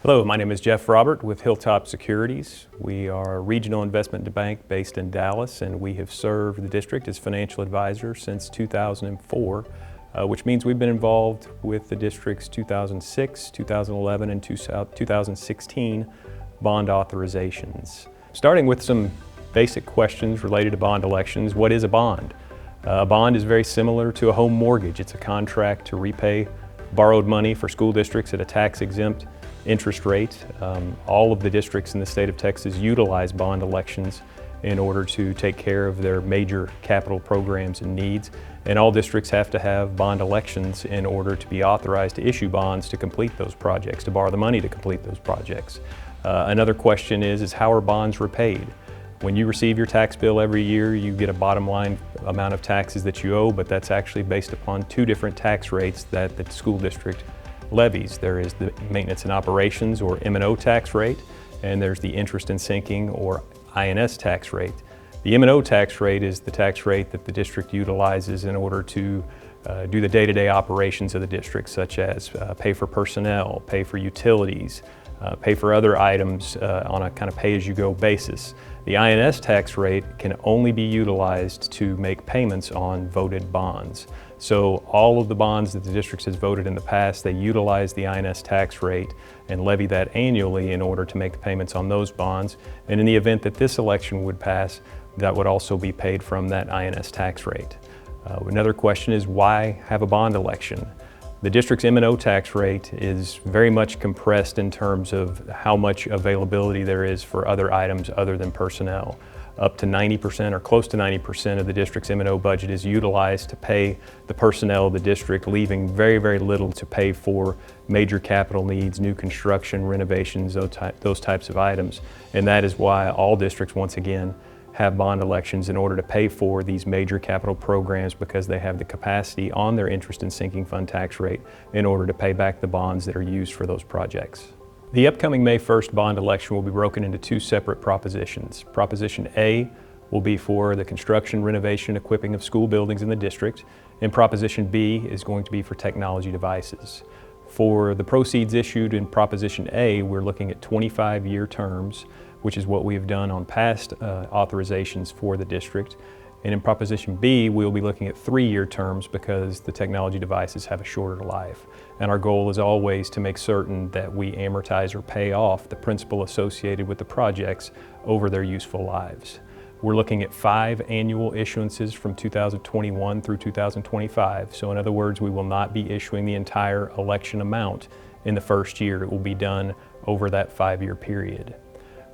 Hello, my name is Jeff Robert with Hilltop Securities. We are a regional investment bank based in Dallas, and we have served the district as financial advisor since 2004, which means we've been involved with the district's 2006, 2011, and 2016 bond authorizations. Starting with some basic questions related to bond elections. What is a bond? A bond is very similar to a home mortgage. It's a contract to repay borrowed money for school districts at a tax-exempt interest rate. All of the districts in the state of Texas utilize bond elections in order to take care of their major capital programs and needs. And all districts have to have bond elections in order to be authorized to issue bonds to complete those projects, to borrow the money to complete those projects. Another question is how are bonds repaid? When you receive your tax bill every year, you get a bottom line amount of taxes that you owe, but that's actually based upon two different tax rates that the school district levies. There is the maintenance and operations, or M&O tax rate, and there's the interest and sinking, or INS tax rate. The M&O tax rate is the tax rate that the district utilizes in order to do the day-to-day operations of the district, such as pay for personnel, pay for utilities, pay for other items on a kind of pay-as-you-go basis. The INS tax rate can only be utilized to make payments on voted bonds. So all of the bonds that the district has voted in the past, they utilize the INS tax rate and levy that annually in order to make the payments on those bonds. And in the event that this election would pass, that would also be paid from that INS tax rate. Another question is, why have a bond election? The district's M&O tax rate is very much compressed in terms of how much availability there is for other items other than personnel. Up to 90% or close to 90% of the district's M&O budget is utilized to pay the personnel of the district, leaving very, very little to pay for major capital needs, new construction, renovations, those types of items. And that is why all districts, once again, have bond elections in order to pay for these major capital programs, because they have the capacity on their interest and sinking fund tax rate in order to pay back the bonds that are used for those projects. The upcoming May 1st bond election will be broken into two separate propositions. Proposition A will be for the construction, renovation, equipping of school buildings in the district, and Proposition B is going to be for technology devices. For the proceeds issued in Proposition A, we're looking at 25-year terms, which is what we have done on past authorizations for the district. And in Proposition B, we'll be looking at 3-year terms because the technology devices have a shorter life. And our goal is always to make certain that we amortize or pay off the principal associated with the projects over their useful lives. We're looking at 5 annual issuances from 2021 through 2025. So in other words, we will not be issuing the entire election amount in the first year. It will be done over that 5-year period.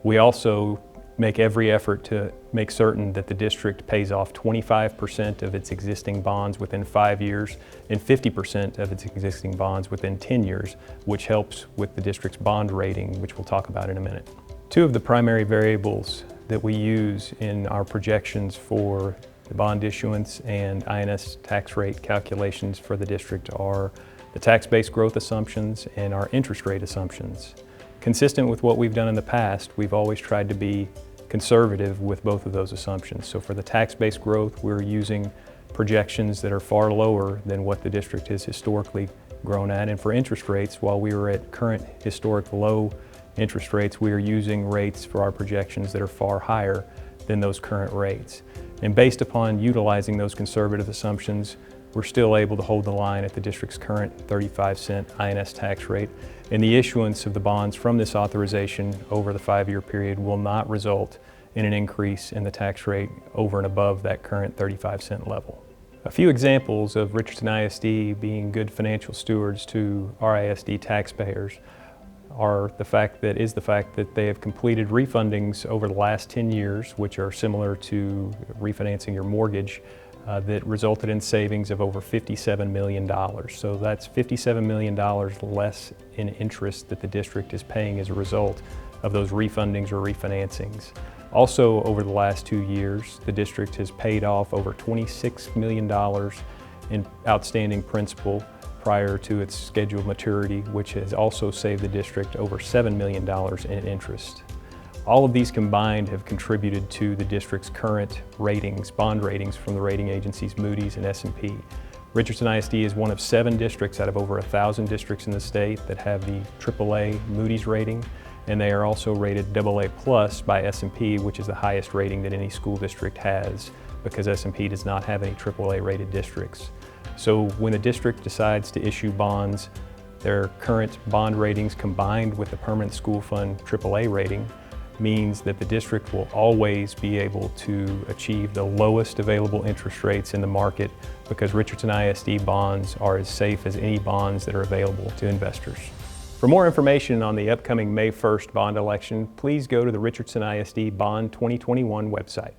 We also make every effort to make certain that the district pays off 25% of its existing bonds within 5 years and 50% of its existing bonds within 10 years, which helps with the district's bond rating, which we'll talk about in a minute. Two of the primary variables that we use in our projections for the bond issuance and INS tax rate calculations for the district are the tax-based growth assumptions and our interest rate assumptions. Consistent with what we've done in the past, we've always tried to be conservative with both of those assumptions. So for the tax-based growth, we're using projections that are far lower than what the district has historically grown at. And for interest rates, while we were at current historic low interest rates, we are using rates for our projections that are far higher than those current rates. And based upon utilizing those conservative assumptions, we're still able to hold the line at the district's current 35-cent INS tax rate. And the issuance of the bonds from this authorization over the 5-year period will not result in an increase in the tax rate over and above that current 35-cent level. A few examples of Richardson ISD being good financial stewards to RISD taxpayers are the fact that they have completed refundings over the last 10 years, which are similar to refinancing your mortgage, that resulted in savings of over $57 million. So that's $57 million less in interest that the district is paying as a result of those refundings or refinancings. Also, over the last 2 years, the district has paid off over $26 million in outstanding principal prior to its scheduled maturity, which has also saved the district over $7 million in interest. All of these combined have contributed to the district's current ratings, bond ratings from the rating agencies Moody's and S&P. Richardson ISD is one of 7 districts out of over 1,000 districts in the state that have the AAA Moody's rating, and they are also rated AA Plus by S&P, which is the highest rating that any school district has, because S&P does not have any AAA rated districts. So when a district decides to issue bonds, their current bond ratings combined with the Permanent School Fund AAA rating means that the district will always be able to achieve the lowest available interest rates in the market, because Richardson ISD bonds are as safe as any bonds that are available to investors. For more information on the upcoming May 1st bond election, please go to the Richardson ISD Bond 2021 website.